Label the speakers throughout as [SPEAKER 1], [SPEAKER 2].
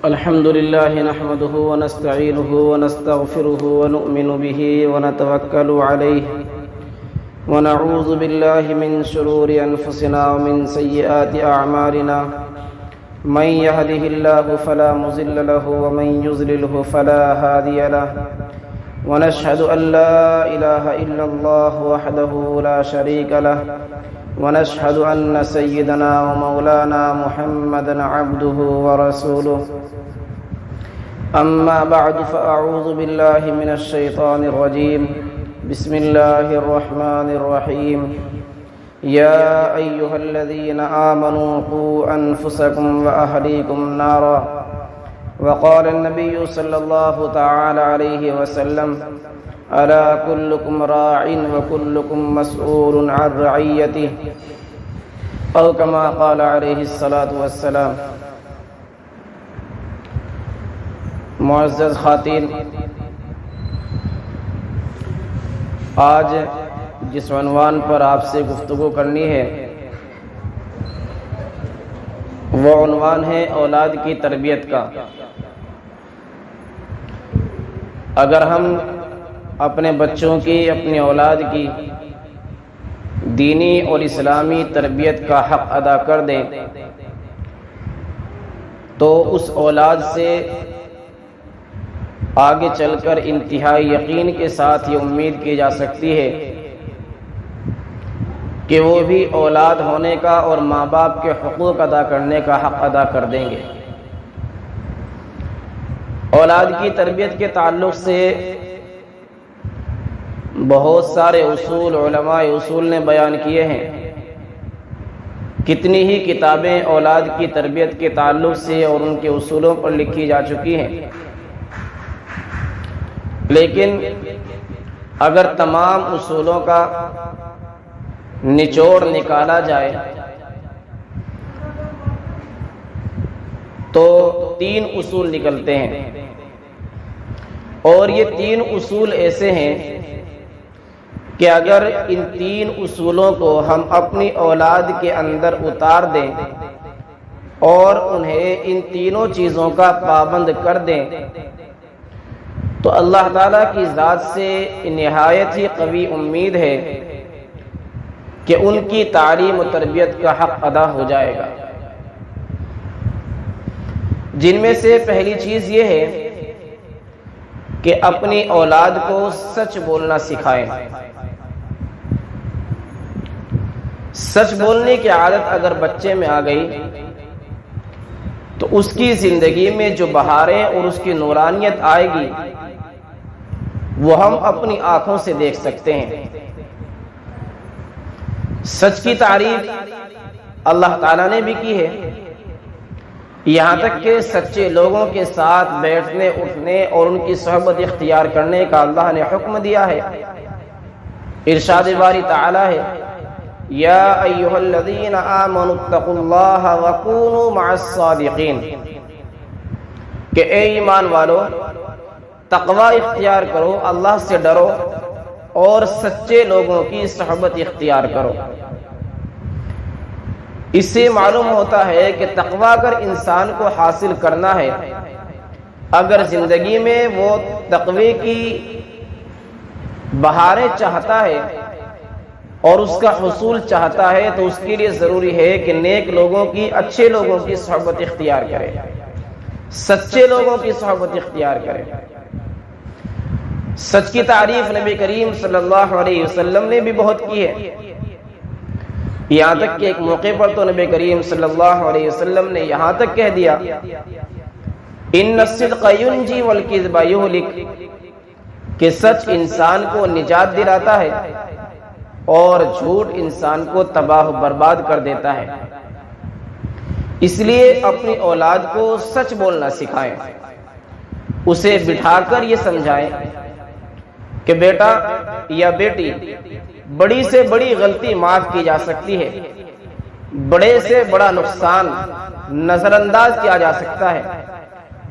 [SPEAKER 1] الحمد لله نحمده ونستعينه ونستغفره ونؤمن به ونتوكل عليه ونعوذ بالله من شرور أنفسنا ومن سيئات أعمالنا من يهده الله فلا مضل له ومن يضلله فلا هادي له ونشهد أن لا إله إلا الله وحده لا شريك له ونشهد أن سيدنا ومولانا محمدا عبده ورسوله أما بعد فأعوذ بالله من الشيطان الرجيم بسم الله الرحمن الرحيم يا أيها الذين آمنوا قوا أنفسكم وأهليكم نارا وقال النبي صلى الله تعالى عليه وسلم ألا كلكم راع وكلكم مسؤول عن رعيته أو كما قال عليه الصلاة والسلام۔ معزز خواتین، آج جس عنوان پر آپ سے گفتگو کرنی ہے وہ عنوان ہے اولاد کی تربیت کا۔ اگر ہم اپنے بچوں کی، اپنی اولاد کی دینی اور اسلامی تربیت کا حق ادا کر دیں تو اس اولاد سے آگے چل کر انتہائی یقین کے ساتھ یہ امید کی جا سکتی ہے کہ وہ بھی اولاد ہونے کا اور ماں باپ کے حقوق ادا کرنے کا حق ادا کر دیں گے۔ اولاد کی تربیت کے تعلق سے بہت سارے اصول علماء اصول نے بیان کیے ہیں، کتنی ہی کتابیں اولاد کی تربیت کے تعلق سے اور ان کے اصولوں پر لکھی جا چکی ہیں، لیکن اگر تمام اصولوں کا نچوڑ نکالا جائے تو 3 اصول نکلتے ہیں، اور یہ 3 اصول ایسے ہیں کہ اگر ان 3 اصولوں کو ہم اپنی اولاد کے اندر اتار دیں اور انہیں ان تینوں چیزوں کا پابند کر دیں تو اللہ تعالیٰ کی ذات سے نہایت ہی قوی امید ہے کہ ان کی تعلیم و تربیت کا حق ادا ہو جائے گا۔ جن میں سے پہلی چیز یہ ہے کہ اپنی اولاد کو سچ بولنا سکھائیں۔ سچ بولنے کی عادت اگر بچے میں آ گئی تو اس کی زندگی میں جو بہاریں اور اس کی نورانیت آئے گی وہ ہم اپنی آنکھوں سے دیکھ سکتے ہیں۔ سچ کی تعریف اللہ تعالیٰ نے بھی کی ہے، یہاں تک کہ سچے لوگوں کے ساتھ بیٹھنے اٹھنے اور ان کی صحبت اختیار کرنے کا اللہ نے حکم دیا ہے۔ ارشاد باری تعالیٰ ہے یا ایھا الذین آمنوا اتقوا اللہ وکونوا مع الصادقین، کہ اے ایمان والو تقوی اختیار کرو، اللہ سے ڈرو اور سچے لوگوں کی صحبت اختیار کرو۔ اس سے معلوم ہوتا ہے کہ تقوی اگر انسان کو حاصل کرنا ہے، اگر زندگی میں وہ تقوی کی بہاریں چاہتا ہے اور اس کا حصول چاہتا ہے تو اس کے لیے ضروری ہے کہ نیک لوگوں کی، اچھے لوگوں کی صحبت اختیار کرے، سچے لوگوں کی صحبت اختیار کرے۔ سچ کی تعریف نبی کریم صلی اللہ علیہ وسلم نے بھی بہت کی ہے، یہاں تک کہ ایک موقع پر تو نبی کریم صلی اللہ علیہ وسلم نے یہاں تک کہہ دیا ان الصدق ینجی والکذب یہلک، کہ سچ انسان کو نجات دلاتا ہے اور جھوٹ انسان کو تباہ و برباد کر دیتا ہے۔ اس لیے اپنی اولاد کو سچ بولنا سکھائیں، اسے بٹھا کر یہ سمجھائیں کہ بیٹا یا بیٹی بڑی سے بڑی غلطی معاف کی جا سکتی ہے، بڑے سے بڑا نقصان نظر انداز کیا جا سکتا ہے،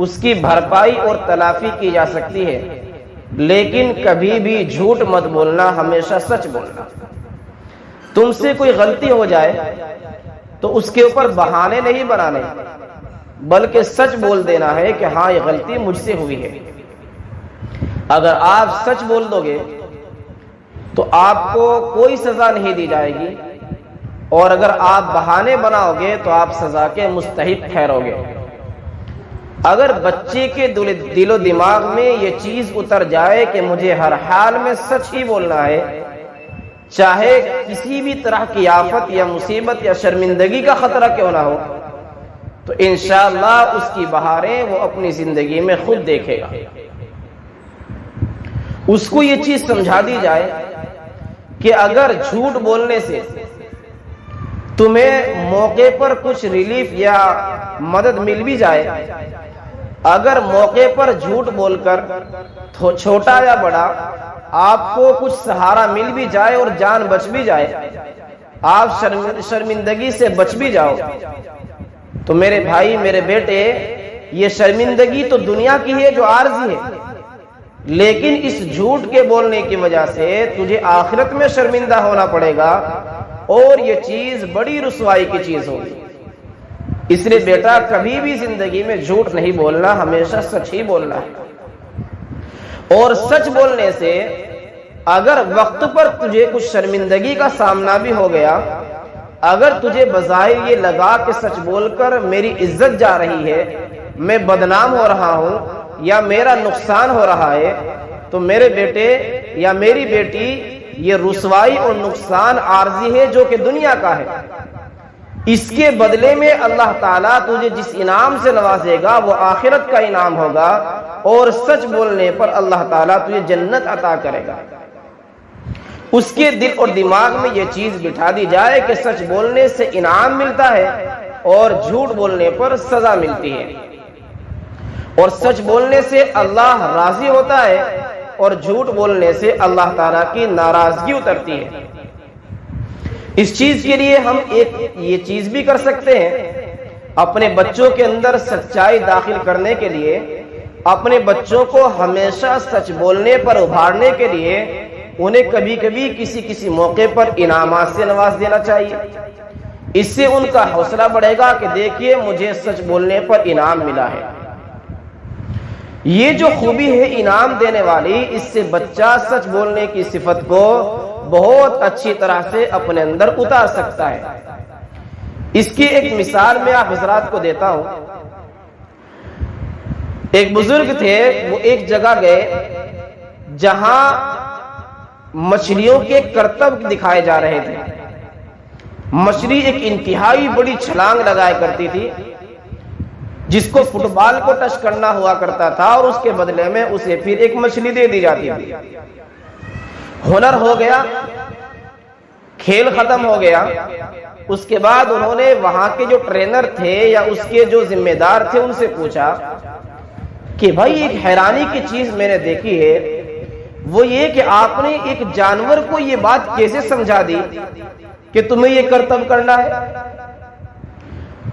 [SPEAKER 1] اس کی بھرپائی اور تلافی کی جا سکتی ہے، لیکن کبھی بھی جھوٹ مت بولنا، ہمیشہ سچ بولنا۔ تم سے کوئی غلطی ہو جائے تو اس کے اوپر بہانے نہیں بنانے، بلکہ سچ بول دینا ہے کہ ہاں یہ غلطی مجھ سے ہوئی ہے۔ اگر آپ سچ بول دو گے تو آپ کو کوئی سزا نہیں دی جائے گی، اور اگر آپ بہانے بناؤ گے تو آپ سزا کے مستحق ٹھہرو گے۔ اگر بچے کے دل و دماغ میں یہ چیز اتر جائے کہ مجھے ہر حال میں سچ ہی بولنا ہے، چاہے کسی بھی طرح کی آفت یا مصیبت یا شرمندگی کا خطرہ کیوں نہ ہو، تو انشاءاللہ اس کی بہاریں وہ اپنی زندگی میں خود دیکھے گا۔ اس کو یہ چیز سمجھا دی جائے کہ اگر جھوٹ بولنے سے تمہیں موقع پر کچھ ریلیف یا مدد مل بھی جائے، اگر موقع پر جھوٹ بول کر چھوٹا یا بڑا آپ کو کچھ سہارا مل بھی جائے اور جان بچ بھی جائے، آپ شرمندگی سے بچ بھی جاؤ، تو میرے بھائی میرے بیٹے، یہ شرمندگی تو دنیا کی ہے جو عارضی ہے، لیکن اس جھوٹ کے بولنے کی وجہ سے تجھے آخرت میں شرمندہ ہونا پڑے گا، اور یہ چیز بڑی رسوائی کی چیز ہوگی۔ اس لیے بیٹا کبھی بھی زندگی میں جھوٹ نہیں بولنا، ہمیشہ سچ ہی بولنا ہے۔ اور سچ بولنے سے اگر وقت پر تجھے کچھ شرمندگی کا سامنا بھی ہو گیا، اگر تجھے بظاہر یہ لگا کہ سچ بول کر میری عزت جا رہی ہے، میں بدنام ہو رہا ہوں یا میرا نقصان ہو رہا ہے، تو میرے بیٹے یا میری بیٹی، یہ رسوائی اور نقصان عارضی ہے جو کہ دنیا کا ہے۔ اس کے بدلے میں اللہ تعالیٰ تجھے جس انعام سے نوازے گا وہ آخرت کا انعام ہوگا، اور سچ بولنے پر اللہ تعالیٰ تجھے جنت عطا کرے گا۔ اس کے دل اور دماغ میں یہ چیز بٹھا دی جائے کہ سچ بولنے سے انعام ملتا ہے اور جھوٹ بولنے پر سزا ملتی ہے، اور سچ بولنے سے اللہ راضی ہوتا ہے اور جھوٹ بولنے سے اللہ تعالیٰ کی ناراضگی اترتی ہے۔ اس چیز کے لیے ہم یہ چیز بھی کر سکتے ہیں، اپنے بچوں کے اندر سچائی داخل کرنے کے لیے، اپنے بچوں کو ہمیشہ سچ بولنے پر ابھارنے کے لیے انہیں کبھی کبھی کسی موقع پر انعامات سے نواز دینا چاہیے۔ اس سے ان کا حوصلہ بڑھے گا کہ دیکھیے مجھے سچ بولنے پر انعام ملا ہے۔ یہ جو خوبی ہے انعام دینے والی، اس سے بچہ سچ بولنے کی صفت کو بہت اچھی طرح سے اپنے اندر اتار سکتا ہے۔ اس کی ایک مثال میں آپ حضرات کو دیتا ہوں۔ ایک بزرگ تھے، وہ ایک جگہ گئے جہاں مچھلیوں کے کرتب دکھائے جا رہے تھے۔ مچھلی ایک انتہائی بڑی چھلانگ لگایا کرتی تھی، جس کو فٹ بال کو ٹچ کرنا ہوا کرتا تھا، اور اس کے بدلے میں اسے پھر ایک مچھلی دے دی جاتی تھی۔ ہنر ہو گیا، کھیل ختم ہو گیا۔ اس کے بعد انہوں نے وہاں کے جو ٹرینر تھے یا اس کے جو ذمہ دار تھے ان سے پوچھا کہ بھائی ایک حیرانی کی چیز میں نے دیکھی ہے، وہ یہ کہ آپ نے ایک جانور کو یہ بات کیسے سمجھا دی کہ تمہیں یہ کرتب کرنا ہے؟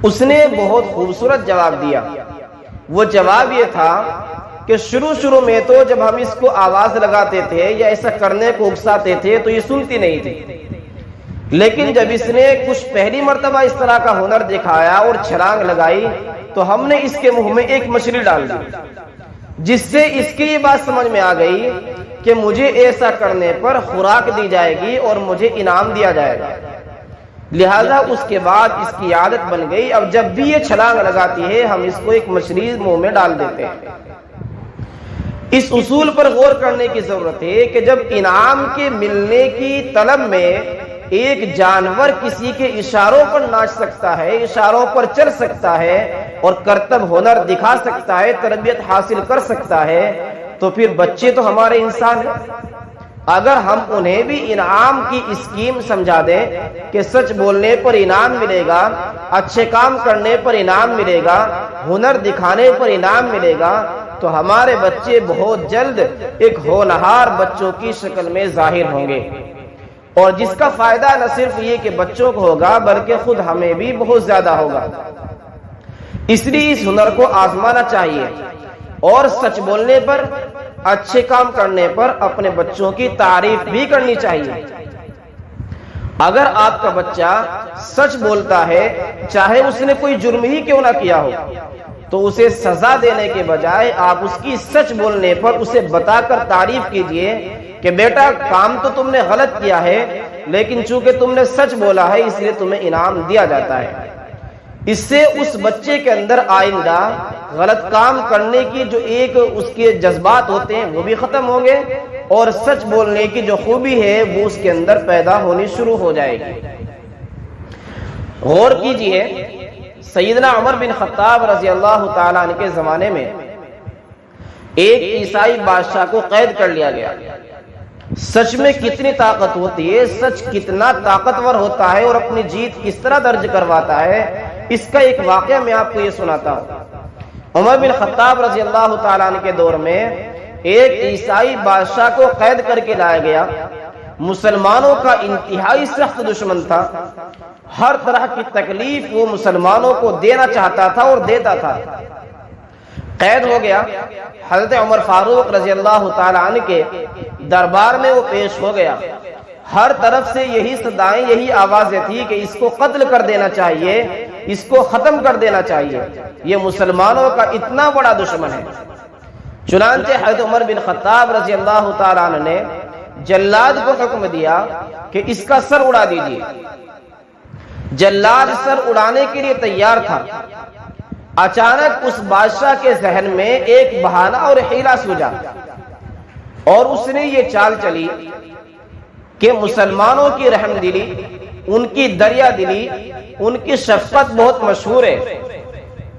[SPEAKER 1] اس نے بہت خوبصورت جواب دیا۔ وہ جواب یہ تھا کہ شروع میں تو جب ہم اس کو آواز لگاتے تھے یا ایسا کرنے کو اکساتے تھے تو یہ سنتی نہیں تھی، لیکن جب اس نے کچھ پہلی مرتبہ اس طرح کا ہنر دکھایا اور چھلانگ لگائی تو ہم نے اس کے منہ میں ایک مچھلی ڈال دی، جس سے اس کی یہ بات سمجھ میں آ گئی کہ مجھے ایسا کرنے پر خوراک دی جائے گی اور مجھے انعام دیا جائے گا۔ لہذا اس کے بعد اس کی عادت بن گئی، اب جب بھی یہ چھلانگ لگاتی ہے ہم اس کو ایک مچھلی منہ میں ڈال دیتے ہیں۔ اس اصول پر غور کرنے کی ضرورت ہے کہ جب انعام کے ملنے کی طلب میں ایک جانور کسی کے اشاروں پر ناچ سکتا ہے، اشاروں پر چل سکتا ہے اور کرتب ہنر دکھا سکتا ہے، تربیت حاصل کر سکتا ہے، تو پھر بچے تو ہمارے انسان ہیں۔ اگر ہم انہیں بھی انعام کی اسکیم سمجھا دیں کہ سچ بولنے پر انعام ملے گا، اچھے کام کرنے پر انعام ملے گا، ہنر دکھانے پر انعام ملے گا، تو ہمارے بچے بہت جلد ایک ہونہار بچوں کی شکل میں ظاہر ہوں گے، اور جس کا فائدہ نہ صرف یہ کہ بچوں کو ہوگا بلکہ خود ہمیں بھی بہت زیادہ ہوگا۔ اس لیے اس ہنر کو آزمانا چاہیے، اور سچ بولنے پر، اچھے کام کرنے پر اپنے بچوں کی تعریف بھی کرنی چاہیے۔ اگر آپ کا بچہ سچ بولتا ہے چاہے اس نے کوئی جرم ہی کیوں نہ کیا ہو تو اسے سزا دینے کے بجائے آپ اس کی سچ بولنے پر اسے بتا کر تعریف کیجئے کہ بیٹا کام تو تم نے غلط کیا ہے لیکن چونکہ تم نے سچ بولا ہے اس لیے تمہیں انعام دیا جاتا ہے۔ اس سے اس بچے کے اندر آئندہ غلط کام کرنے کی جو ایک اس کے جذبات ہوتے ہیں وہ بھی ختم ہوں گے اور سچ بولنے کی جو خوبی ہے وہ اس کے اندر پیدا ہونی شروع ہو جائے گی۔ غور کیجئے، سیدنا عمر بن خطاب رضی اللہ تعالیٰ عنہ کے زمانے میں ایک عیسائی بادشاہ کو قید کر لیا گیا۔ سچ میں کتنی طاقت ہوتی ہے، سچ کتنا طاقتور ہوتا ہے اور اپنی جیت کس طرح درج کرواتا ہے، اس کا ایک واقعہ میں آپ کو یہ سناتا ہوں۔ عمر بن خطاب رضی اللہ تعالیٰ عنہ کے دور میں ایک عیسائی بادشاہ کو قید کر کے لایا گیا۔ مسلمانوں کا انتہائی سخت دشمن تھا، ہر طرح کی تکلیف وہ مسلمانوں کو دینا چاہتا تھا اور دیتا تھا۔ قید ہو گیا، حضرت عمر فاروق رضی اللہ تعالیٰ عنہ کے دربار میں وہ پیش ہو گیا۔ ہر طرف سے یہی صدائیں، یہی آوازیں تھی کہ اس کو قتل کر دینا چاہیے، اس کو ختم کر دینا چاہیے، یہ مسلمانوں کا اتنا بڑا دشمن ہے۔ چنانچہ حضرت عمر بن خطاب رضی اللہ تعالیٰ عنہ نے جلاد کو حکم دیا کہ اس کا سر اڑا دیجیے۔ جلاد سر اڑانے کے لیے تیار تھا، اچانک اس بادشاہ کے ذہن میں ایک بہانہ اور حیلہ سوجا اور اس نے یہ چال چلی کہ مسلمانوں کی رحم دلی، ان کی دریا دلی، ان کی شفقت بہت مشہور ہے،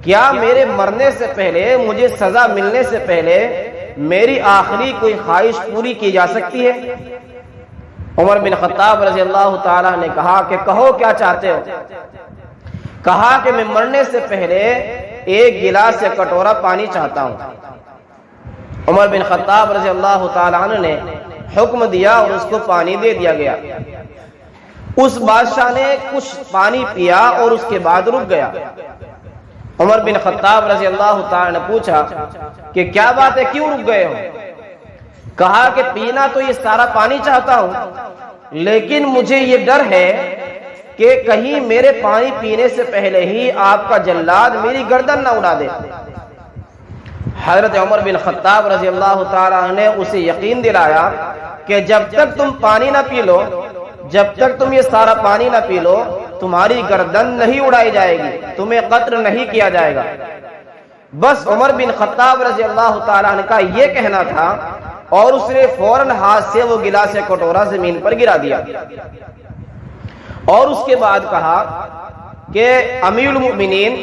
[SPEAKER 1] کیا میرے مرنے سے پہلے، مجھے سزا ملنے سے پہلے میری آخری کوئی خواہش پوری کی جا سکتی ہے؟ عمر بن خطاب رضی اللہ تعالیٰ نے کہا کہ کہو کیا چاہتے ہو؟ کہا کہ میں مرنے سے پہلے ایک گلاس یا کٹورا پانی چاہتا ہوں۔ عمر بن خطاب رضی اللہ تعالیٰ عنہ نے حکم دیا اور اس کو پانی دے دیا گیا۔ اس بادشاہ نے کچھ پانی پیا اور اس کے بعد رک گیا۔ عمر بن خطاب رضی اللہ تعالیٰ نے پوچھا کہ کیا بات ہے، کیوں رک گئے ہو؟ کہا کہ پینا تو یہ سارا پانی چاہتا ہوں لیکن مجھے یہ ڈر ہے کہ کہیں میرے پانی پینے سے پہلے ہی آپ کا جلاد میری گردن نہ اڑا دے۔ حضرت عمر بن خطاب رضی اللہ تعالیٰ نے اسے یقین دلایا کہ جب تک تم پانی نہ پی لو، جب تک تم یہ سارا پانی نہ پی لو، تمہاری گردن نہیں اڑائی جائے گی، تمہیں قتل نہیں کیا جائے گا۔ بس عمر بن خطاب رضی اللہ تعالیٰ عنہ کا یہ کہنا تھا اور اس نے فوراً ہاتھ سے وہ گلاس یا کٹورا زمین پر گرا دیا اور اس کے بعد کہا کہ امیر المؤمنین،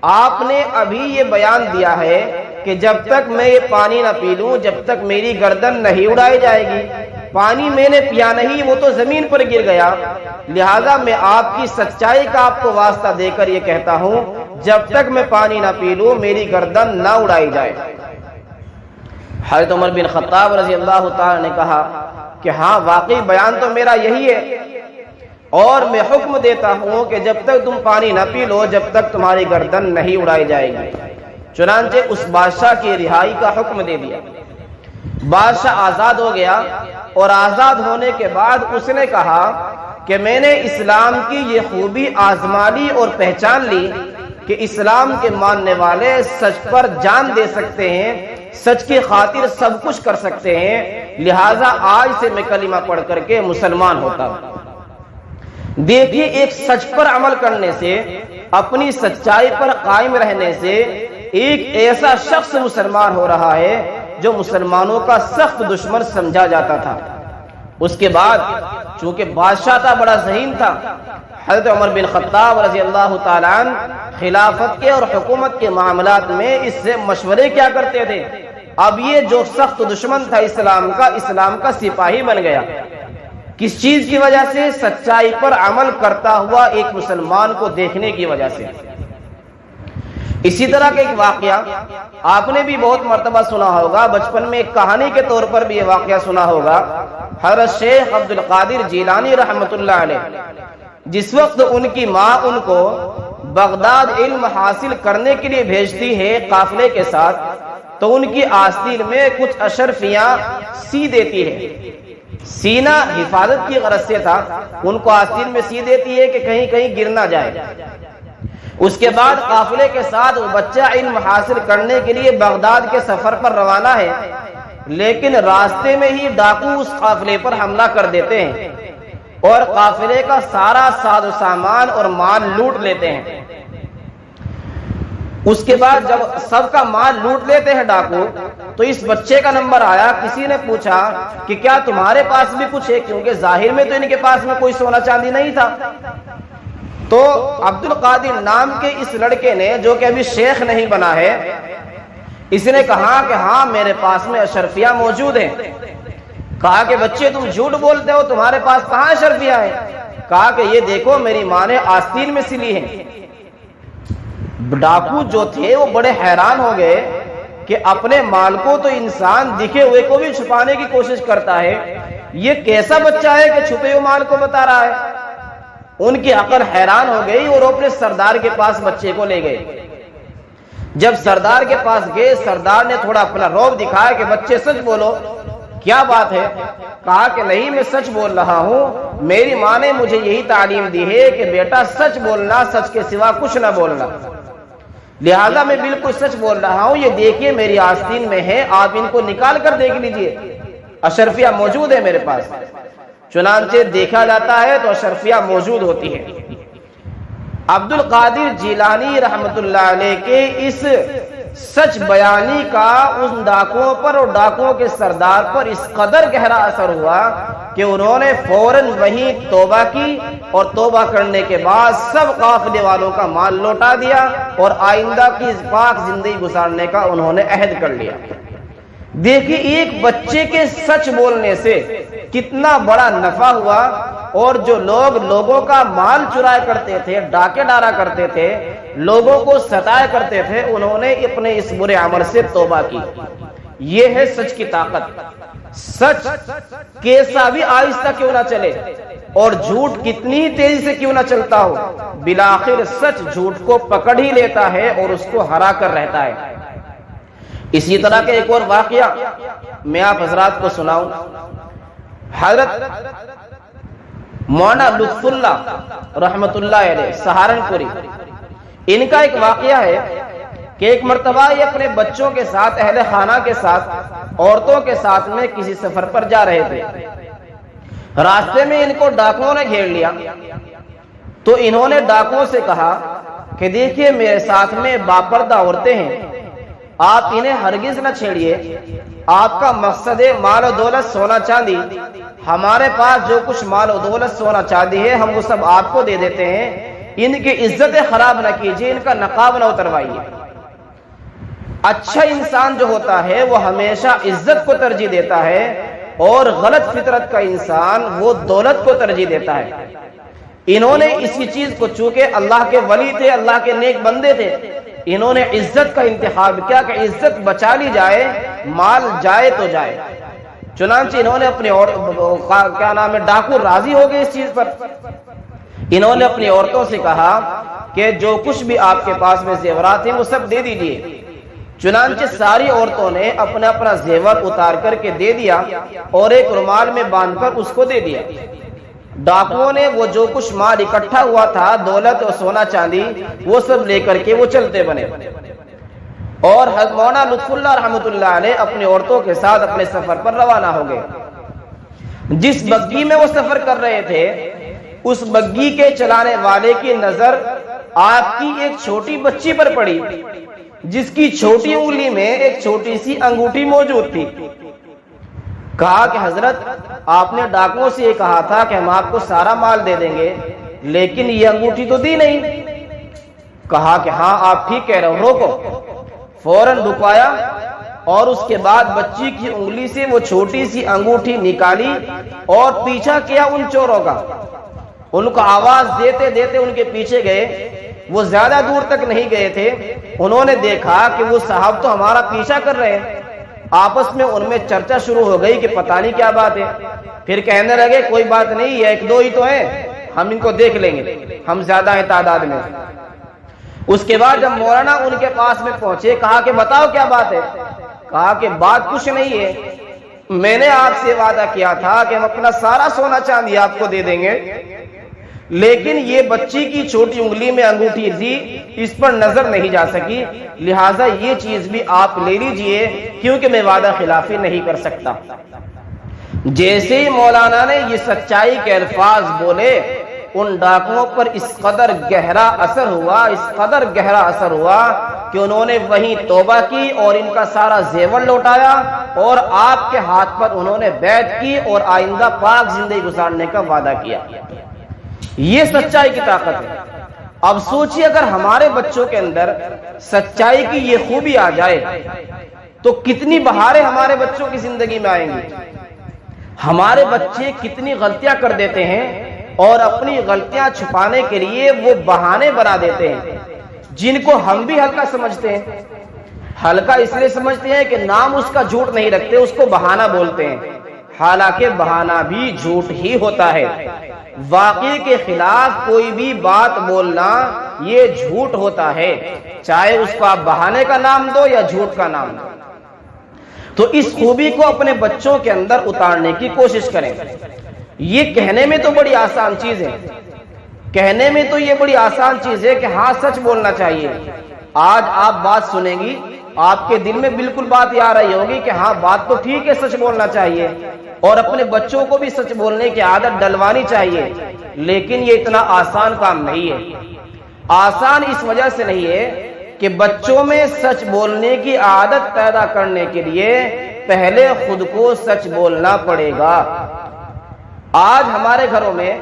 [SPEAKER 1] آپ نے ابھی یہ بیان دیا ہے کہ جب تک میں یہ پانی نہ پی لوں جب تک میری گردن نہیں اڑائی جائے گی۔ پانی میں نے پیا نہیں، وہ تو زمین پر گر گیا، لہذا میں آپ کی سچائی کا آپ کو واسطہ دے کر یہ کہتا ہوں جب تک میں پانی نہ پی لوں میری گردن نہ اڑائی جائے۔ حضرت عمر بن خطاب رضی اللہ تعالی نے کہا کہ ہاں واقعی بیان تو میرا یہی ہے اور میں حکم دیتا ہوں کہ جب تک تم پانی نہ پی لو جب تک تمہاری گردن نہیں اڑائی جائے گی۔ چنانچہ اس بادشاہ کی رہائی کا حکم دے دیا۔ بادشاہ آزاد ہو گیا اور آزاد ہونے کے بعد اس نے کہا کہ میں نے اسلام کی یہ خوبی آزما لی اور پہچان لی کہ اسلام کے ماننے والے سچ پر جان دے سکتے ہیں، سچ کی خاطر سب کچھ کر سکتے ہیں، لہٰذا آج سے میں کلمہ پڑھ کر کے مسلمان ہوتا ہوں۔ دیکھیے، ایک سچ پر عمل کرنے سے، اپنی سچائی پر قائم رہنے سے ایک ایسا شخص مسلمان ہو رہا ہے جو مسلمانوں کا سخت دشمن سمجھا جاتا تھا۔ اس کے بعد چونکہ بادشاہ تھا، بڑا ذہین تھا، حضرت عمر بن خطاب رضی اللہ تعالیٰ عنہ خلافت کے اور حکومت کے معاملات میں اس سے مشورے کیا کرتے تھے۔ اب یہ جو سخت دشمن تھا اسلام کا سپاہی بن گیا۔ کس چیز کی وجہ سے؟ سچائی پر عمل کرتا ہوا ایک مسلمان کو دیکھنے کی وجہ سے۔ اسی طرح کا ایک واقعہ آپ نے بھی بہت مرتبہ سنا ہوگا، بچپن میں ایک کہانی کے طور پر بھی یہ واقعہ سنا ہوگا۔ حضرت شیخ عبد القادر جیلانی رحمۃ اللہ علیہ جس وقت ان کی ماں ان کو بغداد علم حاصل کرنے کے لیے بھیجتی ہے قافلے کے ساتھ، تو ان کی آستین میں کچھ اشرفیاں سی دیتی ہے سینہ حفاظت کی غرض سے تھا، ان کو آستین میں سی دیتی ہے کہ کہیں کہیں گر نہ جائے۔ اس کے بعد قافلے کے ساتھ وہ بچہ علم حاصل کرنے کے لیے بغداد کے سفر پر روانہ ہے، لیکن راستے میں ہی ڈاکو اس قافلے پر حملہ کر دیتے ہیں اور قافلے کا سارا ساز و سامان اور مال لوٹ لیتے ہیں۔ اس کے بعد جب سب کا مال لوٹ لیتے ہیں ڈاکو، تو اس بچے کا نمبر آیا۔ کسی نے پوچھا کہ کیا تمہارے پاس بھی کچھ ہے، کیونکہ ظاہر میں تو ان کے پاس میں کوئی سونا چاندی نہیں تھا۔ تو عبد القادر نام کے اس لڑکے نے، جو کہ ابھی شیخ نہیں بنا ہے، اس نے کہا کہ ہاں میرے پاس میں اشرفیہ موجود ہیں۔ کہا کہ بچے تم جھوٹ بولتے ہو، تمہارے پاس کہاں اشرفیہ ہے؟ کہا کہ یہ دیکھو میری ماں نے آستین میں سلی ہیں۔ ڈاکو جو تھے وہ بڑے حیران ہو گئے کہ اپنے مال کو تو انسان دکھے ہوئے کو بھی چھپانے کی کوشش کرتا ہے، یہ کیسا بچہ ہے کہ چھپے ہوئے مال کو بتا رہا ہے؟ ان کی عقل حیران ہو گئی اور اپنے سردار کے پاس بچے کو لے گئے۔ جب سردار کے پاس گئے، سردار نے تھوڑا اپنا رعب دکھایا کہ بچے سچ بولو، کیا بات ہے؟ کہا کہ نہیں میں سچ بول رہا ہوں، میری ماں نے مجھے یہی تعلیم دی ہے کہ بیٹا سچ بولنا، سچ کے سوا کچھ نہ بولنا، لہذا میں بالکل سچ بول رہا ہوں۔ یہ دیکھیے میری آستین میں ہے، آپ ان کو نکال کر دیکھ لیجئے، اشرفیہ موجود ہے میرے پاس۔ چنانچہ دیکھا جاتا ہے تو اشرفیہ موجود ہوتی ہے۔ عبد القادر جیلانی رحمت اللہ علیہ کے اس سچ بیانی کا ان ڈاکوؤں پر اور ڈاکوؤں کے سردار پر اس قدر گہرا اثر ہوا کہ انہوں نے فوراً وہیں توبہ کی، اور توبہ کرنے کے بعد سب قافلے والوں کا مال لوٹا دیا اور آئندہ کی پاک زندگی گزارنے کا انہوں نے عہد کر لیا۔ دیکھیے ایک بچے کے سچ بولنے سے کتنا بڑا نفع ہوا، اور جو لوگ لوگوں کا مال چرایا کرتے تھے، ڈاکے ڈالا کرتے تھے، لوگوں کو ستایا کرتے تھے، انہوں نے اپنے اس برے عمل سے توبہ کی۔ یہ ہے سچ کی طاقت۔ سچ کیسا بھی آہستہ کیوں نہ چلے اور جھوٹ کتنی تیزی سے کیوں نہ چلتا ہو، بالآخر سچ جھوٹ کو پکڑ ہی لیتا ہے اور اس کو ہرا کر رہتا ہے۔ اسی طرح کا ایک اور واقعہ میں آپ حضرات کو سناؤں۔ حضرت مولانا لطف اللہ رحمت اللہ علیہ سہارنپوری، ان کا ایک واقعہ ہے کہ ایک مرتبہ یہ اپنے بچوں کے ساتھ، اہل خانہ کے ساتھ، عورتوں کے ساتھ میں کسی سفر پر جا رہے تھے۔ راستے میں ان کو ڈاکوؤں نے گھیر لیا، تو انہوں نے ڈاکوؤں سے کہا کہ دیکھیے میرے ساتھ میں باپردہ عورتیں ہیں، آپ انہیں ہرگز نہ چھیڑیے، آپ کا مقصد ہے مال و دولت، سونا چاندی، ہمارے پاس جو کچھ مال و دولت سونا چاندی ہے ہم وہ سب آپ کو دے دیتے ہیں، ان کی عزتیں خراب نہ کیجیے، ان کا نقاب نہ اتروائیے۔ اچھا انسان جو ہوتا ہے وہ ہمیشہ عزت کو ترجیح دیتا ہے، اور غلط فطرت کا انسان وہ دولت کو ترجیح دیتا ہے۔ انہوں نے اسی چیز کو، چونکہ اللہ کے ولی تھے، اللہ کے نیک بندے تھے، انہوں نے عزت کا انتخاب کیا کہ عزت بچا لی جائے، مال جائے تو جائے۔ چنانچہ انہوں نے اپنے ڈاکو راضی ہو گئے اس چیز پر۔ انہوں نے اپنی عورتوں سے کہا کہ جو کچھ بھی آپ کے پاس میں زیورات ہیں وہ سب دے دیجئے۔ چنانچہ ساری عورتوں نے اپنا اپنا زیور اتار کر کے دے دیا اور ایک رومال میں باندھ کر اس کو دے دیا۔ ڈاکوؤں نے وہ جو کچھ مال اکٹھا ہوا تھا، دولت اور سونا چاندی، وہ سب لے کر کے وہ چلتے بنے، اور مولانا لطف اللہ رحمت اللہ علیہ اپنی عورتوں کے ساتھ اپنے سفر پر روانہ ہو گئے۔ جس بگی میں وہ سفر کر رہے تھے، اس بگی کے چلانے والے کی نظر آپ کی ایک چھوٹی بچی پر پڑی، جس کی چھوٹی انگلی میں ایک چھوٹی سی انگوٹھی موجود تھی۔ کہا کہ حضرت آپ نے ڈاکوؤں سے یہ کہا تھا کہ ہم آپ کو سارا مال دے دیں گے، لیکن یہ انگوٹھی تو دی نہیں۔ کہا کہ ہاں آپ ٹھیک کہہ رہے ہو، روکو۔ فوراً رکوایا اور اس کے بعد بچی کی انگلی سے وہ چھوٹی سی انگوٹھی نکالی اور پیچھا کیا ان چوروں کا۔ ان کو آواز دیتے دیتے ان کے پیچھے گئے، وہ زیادہ دور تک نہیں گئے تھے، انہوں نے دیکھا کہ وہ صاحب تو ہمارا پیچھا کر رہے ہیں۔ آپس میں ان میں چرچا شروع ہو گئی کہ پتہ نہیں کیا بات ہے۔ پھر کہنے لگے کوئی بات نہیں، یہ ایک دو ہی تو ہیں، ہم ان کو دیکھ لیں گے، ہم زیادہ ہیں تعداد میں۔ اس کے بعد جب مولانا ان کے پاس میں پہنچے، کہا کہ بتاؤ کیا بات ہے؟ کہا کہ بات کچھ نہیں ہے۔ میں نے آپ سے وعدہ کیا تھا کہ ہم اپنا سارا سونا چاندی آپ کو دے دیں گے، لیکن یہ بچی کی چھوٹی انگلی میں انگوٹھی تھی، اس پر نظر نہیں جا سکی، لہٰذا یہ چیز بھی آپ لے لیجئے کیونکہ میں وعدہ خلافی نہیں کر سکتا۔ جیسے ہی مولانا نے یہ سچائی کے الفاظ بولے، ان ڈاکوؤں پر اس قدر گہرا اثر ہوا کہ انہوں نے وہیں توبہ کی اور ان کا سارا زیور لوٹایا اور آپ کے ہاتھ پر انہوں نے بیعت کی اور آئندہ پاک زندگی گزارنے کا وعدہ کیا۔ یہ سچائی کی طاقت ہے۔ اب سوچئے اگر ہمارے بچوں کے اندر سچائی کی یہ خوبی آ جائے تو کتنی بہاریں ہمارے بچوں کی زندگی میں آئیں گی۔ ہمارے بچے کتنی غلطیاں کر دیتے ہیں اور اپنی غلطیاں چھپانے کے لیے وہ بہانے بنا دیتے ہیں جن کو ہم بھی ہلکا سمجھتے ہیں۔ ہلکا اس لیے سمجھتے ہیں کہ نام اس کا جھوٹ نہیں رکھتے، اس کو بہانہ بولتے ہیں، حالانکہ بہانہ بھی جھوٹ ہی ہوتا ہے۔ واقعے کے خلاف کوئی بھی بات بولنا یہ جھوٹ ہوتا ہے، چاہے اس کو آپ بہانے کا نام دو یا جھوٹ کا نام دو۔ تو اس خوبی کو اپنے بچوں کے اندر اتارنے کی کوشش کریں۔ یہ کہنے میں تو بڑی آسان چیز ہے، کہنے میں تو یہ بڑی آسان چیز ہے کہ ہاں سچ بولنا چاہیے۔ آج آپ بات سنیں گی، آپ کے دل میں بالکل بات یہ آ رہی ہوگی کہ ہاں بات تو ٹھیک ہے، سچ بولنا چاہیے اور اپنے بچوں کو بھی سچ بولنے کی عادت ڈلوانی چاہیے، لیکن یہ اتنا آسان کام نہیں ہے۔ آسان اس وجہ سے نہیں ہے کہ بچوں میں سچ بولنے کی عادت پیدا کرنے کے لیے پہلے خود کو سچ بولنا پڑے گا۔ آج ہمارے گھروں میں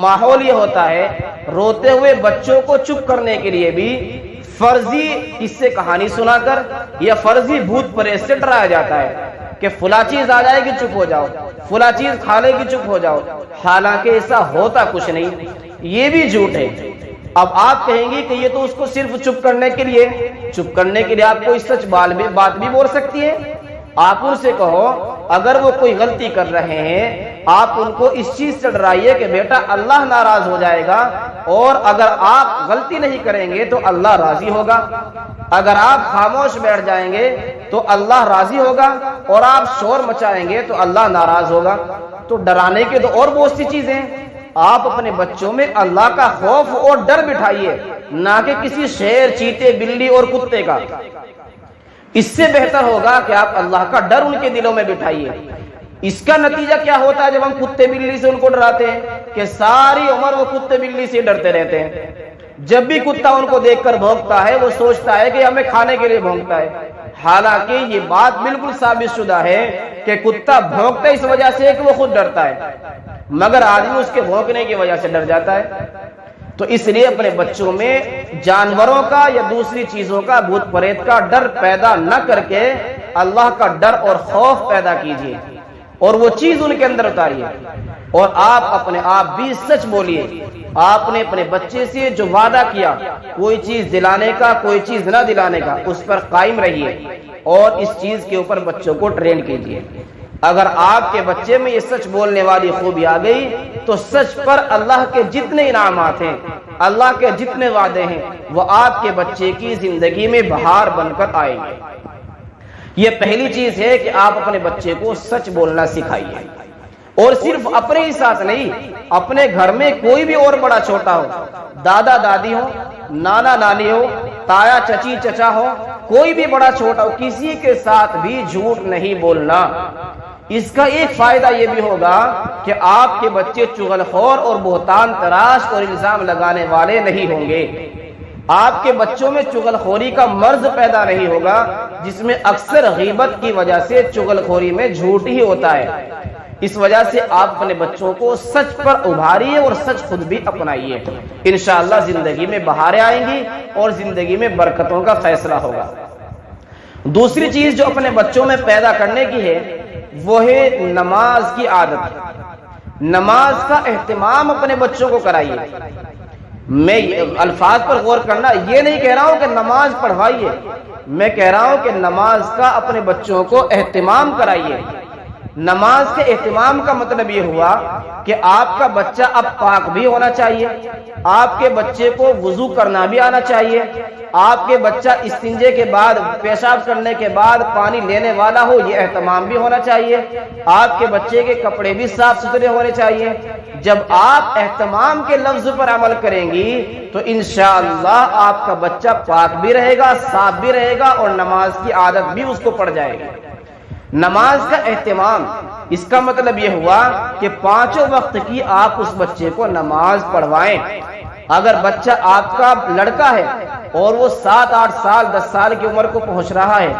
[SPEAKER 1] ماحول یہ ہوتا ہے، روتے ہوئے بچوں کو چپ کرنے کے لیے بھی فرضی قصے کہانی سنا کر یا فرضی بھوت پریت سے ڈرایا جاتا ہے کہ فلاں چیز آ جائے گی چپ ہو جاؤ، فلاں چیز کھا لے گی چپ ہو جاؤ، حالانکہ ایسا ہوتا کچھ نہیں، یہ بھی جھوٹ ہے۔ اب آپ کہیں گی کہ یہ تو اس کو صرف چپ کرنے کے لیے آپ کوئی سچ بات بھی بول سکتی ہے۔ آپ ان سے کہو اگر وہ کوئی غلطی کر رہے ہیں، آپ ان کو اس چیز سے ڈرائیے کہ بیٹا اللہ ناراض ہو جائے گا، اور اگر آپ غلطی نہیں کریں گے تو اللہ راضی ہوگا، اگر آپ خاموش بیٹھ جائیں گے تو اللہ راضی ہوگا، اور آپ شور مچائیں گے تو اللہ ناراض ہوگا۔ تو ڈرانے کے تو اور بہت سی چیزیں ہیں۔ آپ اپنے بچوں میں اللہ کا خوف اور ڈر بٹھائیے، نہ کہ کسی شیر، چیتے، بلی اور کتے کا۔ اس سے بہتر ہوگا کہ آپ اللہ کا ڈر ان کے دلوں میں بٹھائیے۔ اس کا نتیجہ کیا ہوتا ہے جب ہم کتے بلی سے ان کو ڈراتے ہیں کہ ساری عمر وہ کتے بلی سے ڈرتے رہتے ہیں۔ جب بھی کتا ان کو دیکھ کر بھونکتا ہے وہ سوچتا ہے کہ ہمیں کھانے کے لیے بھونکتا ہے، حالانکہ یہ بات بالکل ثابت شدہ ہے کہ کتا بھونکتا اس وجہ سے کہ وہ خود ڈرتا ہے، مگر آدمی اس کے بھونکنے کی وجہ سے ڈر جاتا ہے۔ تو اس لیے اپنے بچوں میں جانوروں کا یا دوسری چیزوں کا، بھوت پریت کا ڈر پیدا نہ کر کے اللہ کا ڈر اور خوف پیدا کیجیے اور وہ چیز ان کے اندر اتاریے، اور آپ اپنے آپ بھی سچ بولیے۔ آپ نے اپنے بچے سے جو وعدہ کیا کوئی چیز دلانے کا، کوئی چیز نہ دلانے کا، اس پر قائم رہیے اور اس چیز کے اوپر بچوں کو ٹرین کیجیے۔ اگر آپ کے بچے میں یہ سچ بولنے والی خوبی آ گئی تو سچ پر اللہ کے جتنے انعامات ہیں، اللہ کے جتنے وعدے ہیں، وہ آپ کے بچے کی زندگی میں بہار بن کر آئیں گے۔ یہ پہلی چیز ہے کہ آپ اپنے بچے کو سچ بولنا سکھائیے، اور صرف اپنے ہی ساتھ نہیں، اپنے گھر میں کوئی بھی اور بڑا چھوٹا ہو، دادا دادی ہو، نانا نانی ہو، تایا چچی چچا ہو، کوئی بھی بڑا چھوٹا ہو، کسی کے ساتھ بھی جھوٹ نہیں بولنا۔ اس کا ایک فائدہ یہ بھی ہوگا کہ آپ کے بچے چغل خور اور بہتان تراش اور الزام لگانے والے نہیں ہوں گے۔ آپ کے بچوں میں چغل خوری کا مرض پیدا نہیں ہوگا، جس میں اکثر غیبت کی وجہ سے چغل خوری میں جھوٹ ہی ہوتا ہے۔ اس وجہ سے آپ اپنے بچوں کو سچ پر ابھاریے اور سچ خود بھی اپنائیے، انشاءاللہ زندگی میں بہاریں آئیں گی اور زندگی میں برکتوں کا فیصلہ ہوگا۔ دوسری چیز جو اپنے بچوں میں پیدا کرنے کی ہے وہ ہے نماز کی عادت۔ نماز کا اہتمام اپنے بچوں کو کرائیے۔ میں الفاظ پر غور کرنا، یہ نہیں کہہ رہا ہوں کہ نماز پڑھوائیے، میں کہہ رہا ہوں کہ نماز کا اپنے بچوں کو اہتمام کرائیے۔ نماز کے اہتمام کا مطلب یہ ہوا کہ آپ کا بچہ اب پاک بھی ہونا چاہیے، آپ کے بچے کو وضو کرنا بھی آنا چاہیے، آپ کے بچہ استنجے کے بعد پیشاب کرنے کے بعد پانی لینے والا ہو، یہ اہتمام بھی ہونا چاہیے، آپ کے بچے کے کپڑے بھی صاف ستھرے ہونے چاہیے۔ جب آپ اہتمام کے لفظ پر عمل کریں گی تو انشاءاللہ آپ کا بچہ پاک بھی رہے گا، صاف بھی رہے گا، اور نماز کی عادت بھی اس کو پڑ جائے گی۔ نماز کا اہتمام، اس کا مطلب یہ ہوا کہ 5 وقت کی آپ اس بچے کو نماز پڑھوائیں۔ اگر بچہ آپ کا لڑکا ہے اور وہ 7، 8 سال، 10 سال کی عمر کو پہنچ رہا ہے،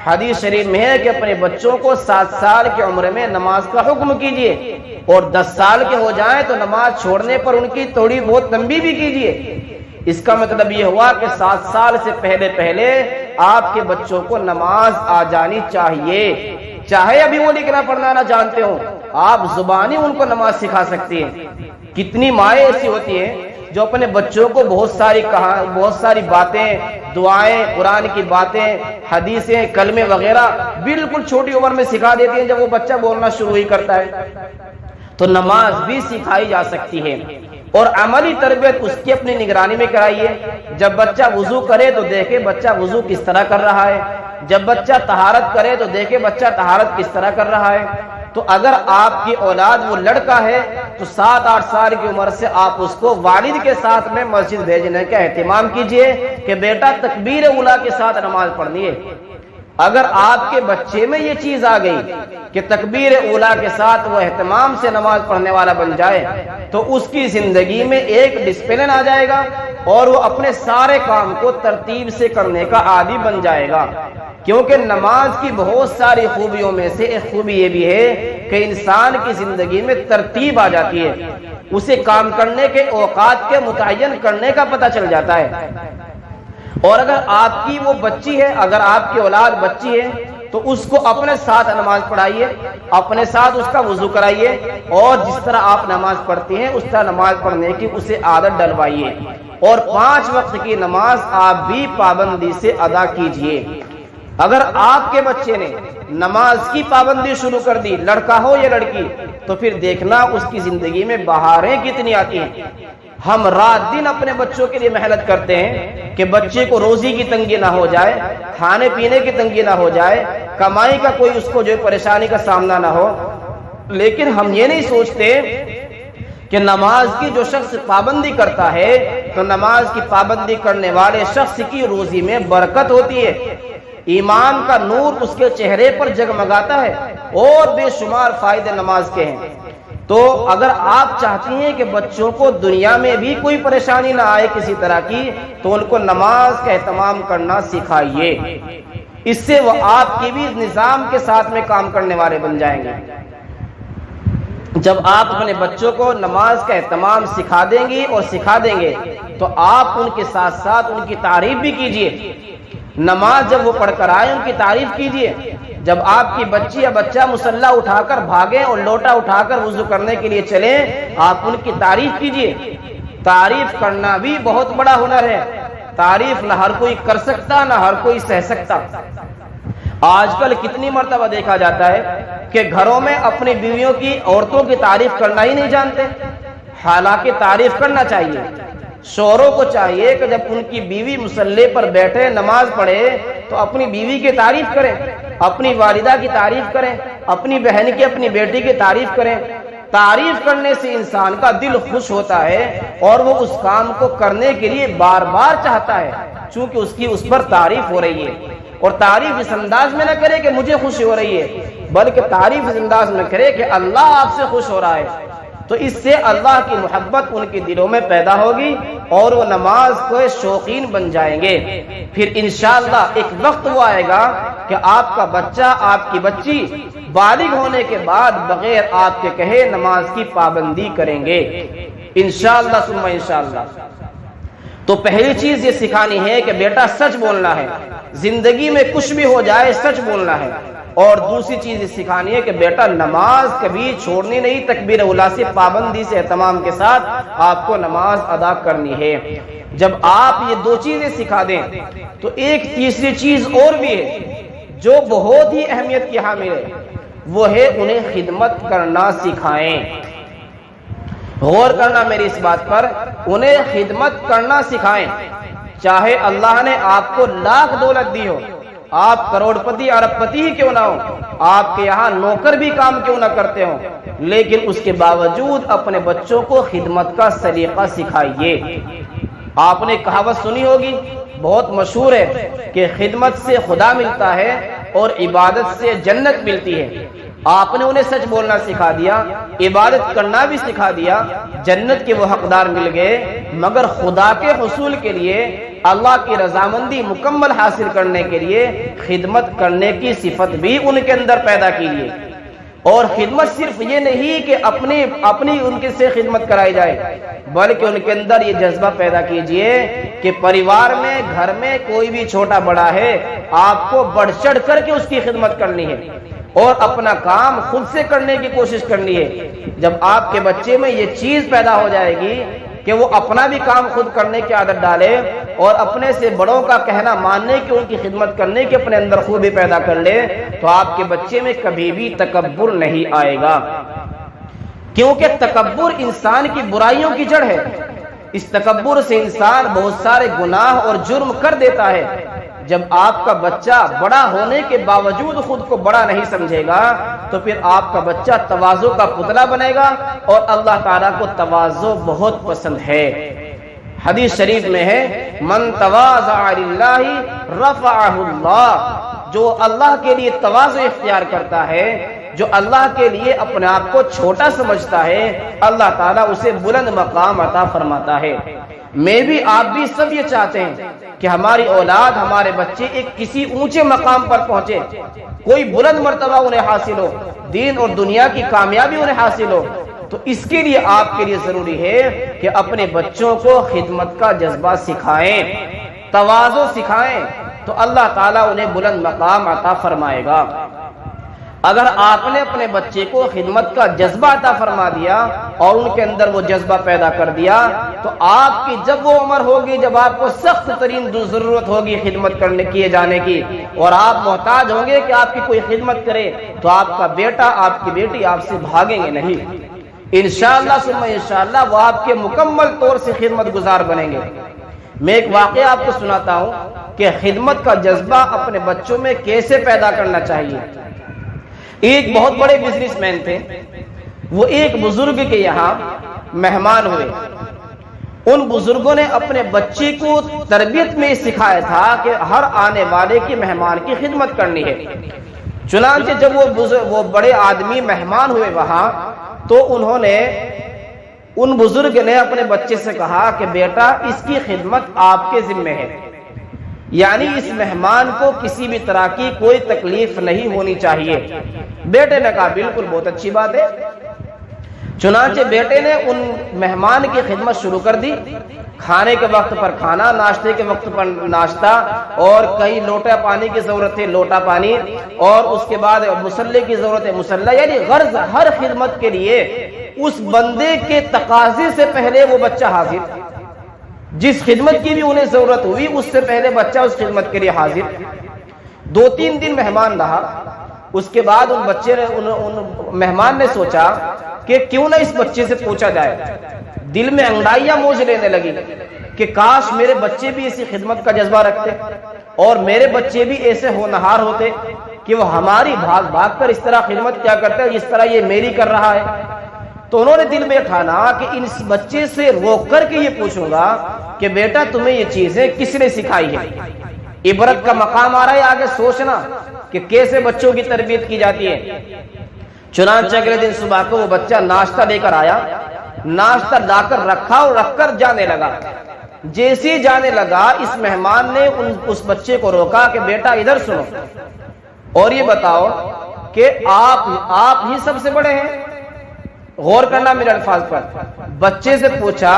[SPEAKER 1] حدیث شریف میں ہے کہ اپنے بچوں کو 7 سال کی عمر میں نماز کا حکم کیجئے، اور 10 سال کے ہو جائیں تو نماز چھوڑنے پر ان کی تھوڑی بہت تنبیہ بھی کیجئے۔ اس کا مطلب یہ ہوا کہ 7 سال سے پہلے آپ کے بچوں کو نماز آ جانی چاہیے، چاہے ابھی وہ لکھنا پڑھنا نہ جانتے ہوں، آپ زبانی ان کو نماز سکھا سکتی ہیں۔ کتنی مائیں ایسی ہوتی ہیں جو اپنے بچوں کو بہت ساری باتیں، دعائیں، قرآن کی باتیں، حدیثیں، کلمے وغیرہ بالکل چھوٹی عمر میں سکھا دیتی ہیں، جب وہ بچہ بولنا شروع ہی کرتا ہے۔ تو نماز بھی سکھائی جا سکتی ہے، اور عملی تربیت اس کی اپنی نگرانی میں کرائیے۔ جب بچہ وضو کرے تو دیکھے بچہ وضو کس طرح کر رہا ہے، جب بچہ طہارت کرے تو دیکھے بچہ طہارت کس طرح کر رہا ہے۔ تو اگر آپ کی اولاد وہ لڑکا ہے تو 7، 8 سال کی عمر سے آپ اس کو والد کے ساتھ میں مسجد بھیجنے کا اہتمام کیجئے کہ بیٹا تکبیر اولیٰ کے ساتھ نماز پڑھنی ہے۔ اگر آپ کے بچے میں یہ چیز آ گئی کہ تکبیر اولیٰ کے ساتھ وہ اہتمام سے نماز پڑھنے والا بن جائے تو اس کی زندگی میں ایک ڈسپلن آ جائے گا، اور وہ اپنے سارے کام کو ترتیب سے کرنے کا عادی بن جائے گا۔ کیونکہ نماز کی بہت ساری خوبیوں میں سے ایک خوبی یہ بھی ہے کہ انسان کی زندگی میں ترتیب آ جاتی ہے، اسے کام کرنے کے اوقات کے متعین کرنے کا پتہ چل جاتا ہے۔ اور اگر آپ کی وہ بچی ہے، اگر آپ کی اولاد بچی ہے تو اس کو اپنے ساتھ نماز پڑھائیے، اپنے ساتھ اس کا وضو کرائیے، اور جس طرح آپ نماز پڑھتی ہیں اس طرح نماز پڑھنے کی اسے عادت ڈلوائیے، اور 5 وقت کی نماز آپ بھی پابندی سے ادا کیجئے۔ اگر آپ کے بچے نے نماز کی پابندی شروع کر دی، لڑکا ہو یا لڑکی، تو پھر دیکھنا اس کی زندگی میں بہاریں کتنی آتی ہیں۔ ہم رات دن اپنے بچوں کے لیے محنت کرتے ہیں کہ بچے کو روزی کی تنگی نہ ہو جائے، کھانے پینے کی تنگی نہ ہو جائے، کمائی کا کوئی اس کو جو پریشانی کا سامنا نہ ہو، لیکن ہم یہ نہیں سوچتے کہ نماز کی جو شخص پابندی کرتا ہے تو نماز کی پابندی کرنے والے شخص کی روزی میں برکت ہوتی ہے، ایمان کا نور اس کے چہرے پر جگمگاتا ہے، اور بے شمار فائدے نماز کے ہیں۔ تو اگر آپ چاہتی ہیں کہ بچوں کو دنیا میں بھی کوئی پریشانی نہ آئے کسی طرح کی، تو ان کو نماز کا اہتمام کرنا سکھائیے، اس سے وہ آپ کی بھی نظام کے ساتھ میں کام کرنے والے بن جائیں گے۔ جب آپ اپنے بچوں کو نماز کا اہتمام سکھا دیں گی اور سکھا دیں گے تو آپ ان کے ساتھ ساتھ ان کی تعریف بھی کیجئے۔ نماز جب وہ پڑھ کر آئے ان کی تعریف کیجئے۔ جب آپ کی بچی یا بچہ مصلی اٹھا کر بھاگیں اور لوٹا اٹھا کر وضو کرنے کے لیے چلیں، آپ ان کی تعریف کیجئے۔ تعریف کرنا بھی بہت بڑا ہنر ہے، تعریف نہ ہر کوئی کر سکتا، نہ ہر کوئی سہ سکتا۔ آج کل کتنی مرتبہ دیکھا جاتا ہے کہ گھروں میں اپنی بیویوں کی، عورتوں کی تعریف کرنا ہی نہیں جانتے، حالانکہ تعریف کرنا چاہیے۔ شوہروں کو چاہیے کہ جب ان کی بیوی مصلی پر بیٹھے نماز پڑھے تو اپنی بیوی کی تعریف کریں، اپنی والدہ کی تعریف کریں، اپنی بہن کی، اپنی بیٹی کی تعریف کریں۔ تعریف کرنے سے انسان کا دل خوش ہوتا ہے اور وہ اس کام کو کرنے کے لیے بار بار چاہتا ہے، چونکہ اس کی اس پر تعریف ہو رہی ہے۔ اور تعریف اس انداز میں نہ کرے کہ مجھے خوشی ہو رہی ہے، بلکہ تعریف اس انداز میں کرے کہ اللہ آپ سے خوش ہو رہا ہے، تو اس سے اللہ کی محبت ان کے دلوں میں پیدا ہوگی اور وہ نماز کے شوقین بن جائیں گے۔ پھر انشاءاللہ ایک وقت وہ آئے گا کہ آپ کا بچہ، آپ کی بچی بالغ ہونے کے بعد بغیر آپ کے کہے نماز کی پابندی کریں گے انشاءاللہ ثم انشاءاللہ۔ تو پہلی چیز یہ سکھانی ہے کہ بیٹا سچ بولنا ہے، زندگی میں کچھ بھی ہو جائے سچ بولنا ہے۔ اور دوسری چیز یہ سکھانی ہے کہ بیٹا نماز کبھی چھوڑنی نہیں، تکبیر اولیٰ سے پابندی سے اہتمام کے ساتھ آپ کو نماز ادا کرنی ہے۔ جب آپ یہ 2 چیزیں سکھا دیں تو ایک تیسری چیز اور بھی ہے جو بہت ہی اہمیت کی حامل ہے۔ وہ ہے انہیں خدمت کرنا سکھائیں۔ غور کرنا میری اس بات پر، انہیں خدمت کرنا سکھائیں۔ چاہے اللہ نے آپ کو لاکھ دولت دی ہو، آپ کروڑ پتی ارب پتی ہی کیوں نہ ہو، آپ کے یہاں نوکر بھی کام کیوں نہ کرتے ہوں، لیکن اس کے باوجود اپنے بچوں کو خدمت کا سلیقہ سکھائیے۔ آپ نے کہاوت سنی ہوگی، بہت مشہور ہے کہ خدمت سے خدا ملتا ہے اور عبادت سے جنت ملتی ہے۔ آپ نے انہیں سچ بولنا سکھا دیا، عبادت کرنا بھی سکھا دیا، جنت کے وہ حقدار مل گئے، مگر خدا کے حصول کے لیے، اللہ کی رضامندی مکمل حاصل کرنے کے لیے خدمت کرنے کی صفت بھی ان کے اندر پیدا کیجیے۔ اور خدمت صرف یہ نہیں کہ اپنی ان کے سے خدمت کرائی جائے، بلکہ ان کے اندر یہ جذبہ پیدا کیجئے کہ پریوار میں، گھر میں کوئی بھی چھوٹا بڑا ہے، آپ کو بڑھ چڑھ کر کے اس کی خدمت کرنی ہے اور اپنا کام خود سے کرنے کی کوشش کرنی ہے۔ جب آپ کے بچے میں یہ چیز پیدا ہو جائے گی کہ وہ اپنا بھی کام خود کرنے کی عادت ڈالے اور اپنے سے بڑوں کا کہنا ماننے کی، ان کی خدمت کرنے کی اپنے اندر خوبی پیدا کر لے، تو آپ کے بچے میں کبھی بھی تکبر نہیں آئے گا، کیونکہ تکبر انسان کی برائیوں کی جڑ ہے۔ اس تکبر سے انسان بہت سارے گناہ اور جرم کر دیتا ہے۔ جب آپ کا بچہ بڑا ہونے کے باوجود خود کو بڑا نہیں سمجھے گا تو پھر آپ کا بچہ تواضع کا پتلا بنے گا، اور اللہ تعالیٰ کو تواضع بہت پسند ہے۔ حدیث شریف میں ہے، من تواضع للہ رفعہ اللہ، جو اللہ کے لیے تواضع اختیار کرتا ہے، جو اللہ کے لیے اپنے آپ کو چھوٹا سمجھتا ہے، اللہ تعالیٰ اسے بلند مقام عطا فرماتا ہے۔ میں بھی، آپ بھی سب یہ چاہتے ہیں کہ ہماری اولاد، ہمارے بچے ایک کسی اونچے مقام پر پہنچے، کوئی بلند مرتبہ انہیں حاصل ہو، دین اور دنیا کی کامیابی انہیں حاصل ہو۔ تو اس کے لیے آپ کے لیے ضروری ہے کہ اپنے بچوں کو خدمت کا جذبہ سکھائیں، تواضع سکھائیں، تو اللہ تعالیٰ انہیں بلند مقام عطا فرمائے گا۔ اگر آپ نے اپنے بچے کو خدمت کا جذبہ عطا فرما دیا اور ان کے اندر وہ جذبہ پیدا کر دیا، تو آپ کی جب وہ عمر ہوگی جب آپ کو سخت ترین ضرورت ہوگی خدمت کرنے کیے جانے کی، اور آپ محتاج ہوں گے کہ آپ کی کوئی خدمت کرے، تو آپ کا بیٹا، آپ کی بیٹی آپ سے بھاگیں گے نہیں، انشاءاللہ ثم انشاءاللہ وہ آپ کے مکمل طور سے خدمت گزار بنیں گے۔ میں ایک واقعہ آپ کو سناتا ہوں کہ خدمت کا جذبہ اپنے بچوں میں کیسے پیدا کرنا چاہیے۔ ایک بہت بڑے بزنس مین تھے، وہ ایک بزرگ کے یہاں مہمان ہوئے۔ ان بزرگوں نے اپنے بچے کو تربیت میں سکھایا تھا کہ ہر آنے والے کی مہمان کی خدمت کرنی ہے۔ چنانچہ جب وہ بڑے آدمی مہمان ہوئے وہاں، تو انہوں نے، ان بزرگ نے اپنے بچے سے کہا کہ بیٹا، اس کی خدمت آپ کے ذمہ ہے، یعنی اس مہمان کو کسی بھی طرح کی کوئی تکلیف نہیں ہونی چاہیے۔ بیٹے نے کہا بالکل، بہت اچھی بات ہے۔ چنانچہ بیٹے نے ان مہمان کی خدمت شروع کر دی، کھانے کے وقت پر کھانا، ناشتے کے وقت پر ناشتہ، اور کہیں لوٹا پانی کی ضرورت ہے لوٹا پانی، اور اس کے بعد مصلے کی ضرورت ہے مصلہ، یعنی غرض ہر خدمت کے لیے اس بندے کے تقاضے سے پہلے وہ بچہ حاضر، جس خدمت کی بھی انہیں ضرورت ہوئی اس سے پہلے بچہ اس خدمت کے لیے حاضر۔ 2-3 دن مہمان رہا، اس کے بعد ان مہمان نے سوچا کہ کیوں نہ اس بچے سے پوچھا جائے۔ دل میں انگڑائیاں موج لینے لگی کہ کاش میرے بچے بھی اسی خدمت کا جذبہ رکھتے اور میرے بچے بھی ایسے ہونہار ہوتے کہ وہ ہماری بھاگ بھاگ کر اس طرح خدمت کیا کرتے ہیں جس طرح یہ میری کر رہا ہے۔ تو انہوں نے دل میں ٹھانا کہ اس بچے سے روک کر کے یہ پوچھوں گا کہ بیٹا، تمہیں یہ چیزیں کس نے سکھائی ہے۔ عبرت کا مقام آ رہا ہے آگے سوچنا کہ کیسے بچوں کی تربیت کی جاتی ہے۔ چنانچہ اگلے دن صبح کو وہ بچہ ناشتہ لے کر آیا، ناشتہ لا کر رکھا اور رکھ کر جانے لگا۔ جیسے جانے لگا، اس مہمان نے اس بچے کو روکا کہ بیٹا ادھر سنو اور یہ بتاؤ کہ آپ ہی سب سے بڑے ہیں۔ غور کرنا میرے الفاظ پر، بچے سے پوچھا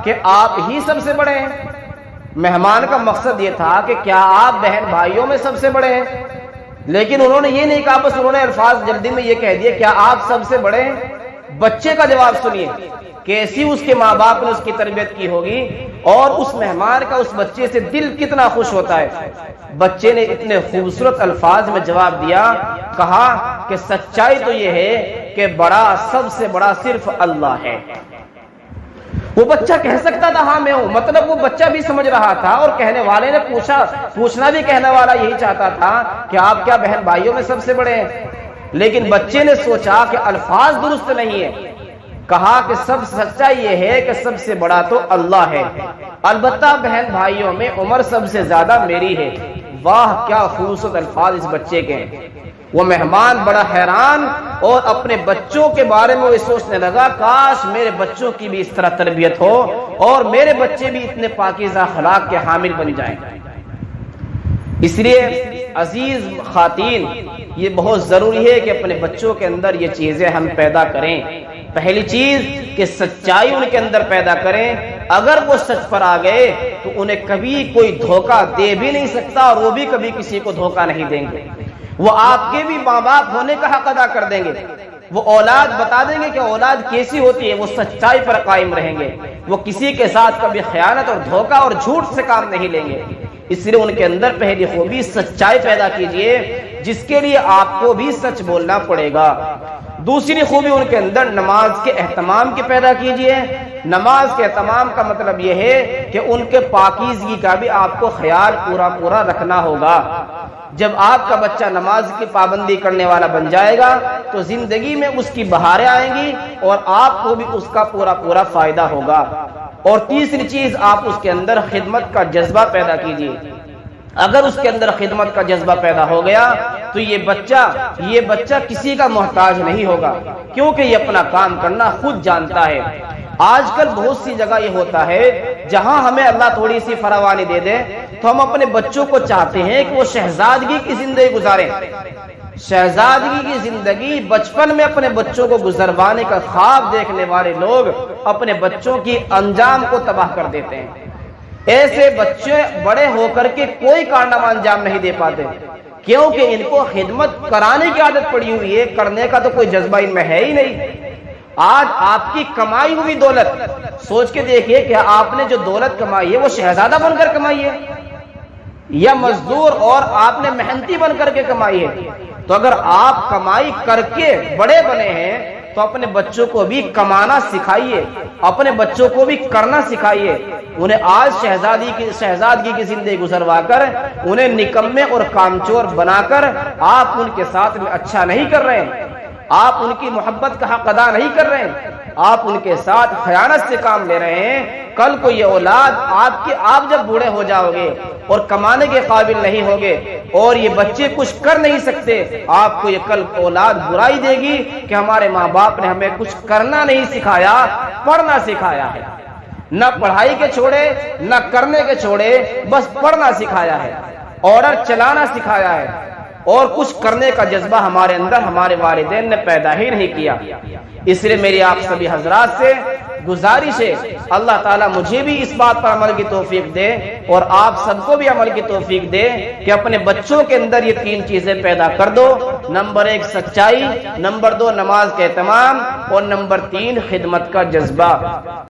[SPEAKER 1] کہ آپ ہی سب سے بڑے ہیں۔ مہمان کا مقصد یہ تھا کہ کیا آپ بہن بھائیوں میں سب سے بڑے ہیں، لیکن انہوں نے یہ نہیں کہا، بس انہوں نے الفاظ جلدی میں یہ کہہ دیے کیا آپ سب سے بڑے ہیں۔ بچے کا جواب سنیے، کیسی اس کے ماں باپ نے اس کی تربیت کی ہوگی اور اس مہمان کا اس بچے سے دل کتنا خوش ہوتا ہے۔ بچے نے اتنے خوبصورت الفاظ میں جواب دیا، کہا کہ سچائی تو یہ ہے کہ بڑا، سب سے بڑا صرف اللہ ہے۔ وہ بچہ کہہ سکتا تھا ہاں میں ہوں، مطلب وہ بچہ بھی سمجھ رہا تھا، اور کہنے والے نے پوچھنا بھی کہنے والا یہی چاہتا تھا کہ آپ کیا بہن بھائیوں میں سب سے بڑے ہیں؟ لیکن بچے نے سوچا کہ الفاظ درست نہیں ہے، کہا کہ سب سچائی یہ ہے کہ سب سے بڑا تو اللہ ہے، البتہ بہن بھائیوں میں عمر سب سے زیادہ میری ہے۔ واہ کیا خوبصورت الفاظ اس بچے کے ہیں۔ وہ مہمان بڑا حیران اور اپنے بچوں کے بارے میں وہ سوچنے لگا کاش میرے بچوں کی بھی اس طرح تربیت ہو اور میرے بچے بھی اتنے پاکیزہ اخلاق کے حامل بن جائیں۔ اس لیے عزیز خواتین، یہ بہت ضروری ہے کہ اپنے بچوں کے اندر یہ چیزیں ہم پیدا کریں۔ پہلی چیز کہ سچائی ان کے اندر پیدا کریں، اگر وہ سچ پر آ گئے تو انہیں کبھی کوئی دھوکہ دے بھی نہیں سکتا اور وہ بھی کبھی کسی کو دھوکہ نہیں دیں گے۔ وہ آپ کے بھی ماں باپ ہونے کا حق ادا کر دیں گے، وہ اولاد بتا دیں گے کہ اولاد کیسی ہوتی ہے، وہ سچائی پر قائم رہیں گے، وہ کسی کے ساتھ کبھی خیانت اور دھوکہ اور جھوٹ سے کام نہیں لیں گے۔ اس لیے ان کے اندر پہلی خوبی سچائی پیدا کیجئے، جس کے لیے آپ کو بھی سچ بولنا پڑے گا۔ دوسری خوبی ان کے اندر نماز کے اہتمام کی پیدا کیجئے۔ نماز کے اہتمام کا مطلب یہ ہے کہ ان کے پاکیزگی کا بھی آپ کو خیال پورا رکھنا ہوگا۔ جب آپ کا بچہ نماز کی پابندی کرنے والا بن جائے گا تو زندگی میں اس کی بہاریں آئیں گی اور آپ کو بھی اس کا پورا فائدہ ہوگا۔ اور تیسری چیز، آپ اس کے اندر خدمت کا جذبہ پیدا کیجیے۔ اگر اس کے اندر خدمت کا جذبہ پیدا ہو گیا تو یہ بچہ کسی کا محتاج نہیں ہوگا، کیونکہ یہ اپنا کام کرنا خود جانتا ہے۔ آج کل بہت سی جگہ یہ ہوتا ہے جہاں ہمیں اللہ تھوڑی سی فراوانی دے دے تو ہم اپنے بچوں کو چاہتے ہیں کہ وہ شہزادگی کی زندگی گزاریں۔ شہزادگی کی زندگی بچپن میں اپنے بچوں کو گزروانے کا خواب دیکھنے والے لوگ اپنے بچوں کی انجام کو تباہ کر دیتے ہیں۔ ایسے بچے بڑے ہو کر کے کوئی کارنامہ انجام نہیں دے پاتے، کیونکہ ان کو خدمت کرانے کی عادت پڑی ہوئی ہے، کرنے کا تو کوئی جذبہ ان میں ہے ہی نہیں۔ آج آپ کی کمائی ہوئی دولت سوچ کے دیکھیے کہ آپ نے جو دولت کمائی ہے وہ شہزادہ بن کر کمائی ہے یا مزدور اور آپ نے محنتی بن کر کے کمائی ہے۔ تو اگر آپ کمائی کر کے بڑے بنے ہیں تو اپنے بچوں کو بھی کمانا سکھائیے، اپنے بچوں کو بھی کرنا سکھائیے۔ انہیں آج شہزادگی کی زندگی گزروا کر انہیں نکمے اور کامچور بنا کر آپ ان کے ساتھ میں اچھا نہیں کر رہے ہیں، آپ ان کی محبت کا حق ادا نہیں کر رہے ہیں، آپ ان کے ساتھ خیانت سے کام لے رہے ہیں۔ کل کو یہ اولاد آپ جب بوڑھے ہو جاؤ گے اور کمانے کے قابل نہیں ہوگے اور یہ بچے کچھ کر نہیں سکتے، آپ کو یہ کل اولاد برائی دے گی کہ ہمارے ماں باپ نے ہمیں کچھ کرنا نہیں سکھایا، پڑھنا سکھایا ہے۔ نہ پڑھائی کے چھوڑے نہ کرنے کے چھوڑے، بس پڑھنا سکھایا ہے، آرڈر چلانا سکھایا ہے، اور کچھ کرنے کا جذبہ ہمارے اندر ہمارے والدین نے پیدا ہی نہیں کیا۔ اس لیے میری آپ سبھی حضرات سے گزارش ہے، اللہ تعالیٰ مجھے بھی اس بات پر عمل کی توفیق دے اور آپ سب کو بھی عمل کی توفیق دے کہ اپنے بچوں کے اندر یہ تین چیزیں پیدا کر دو۔ نمبر 1 سچائی، نمبر 2 نماز کا اہتمام، اور نمبر 3 خدمت کا جذبہ۔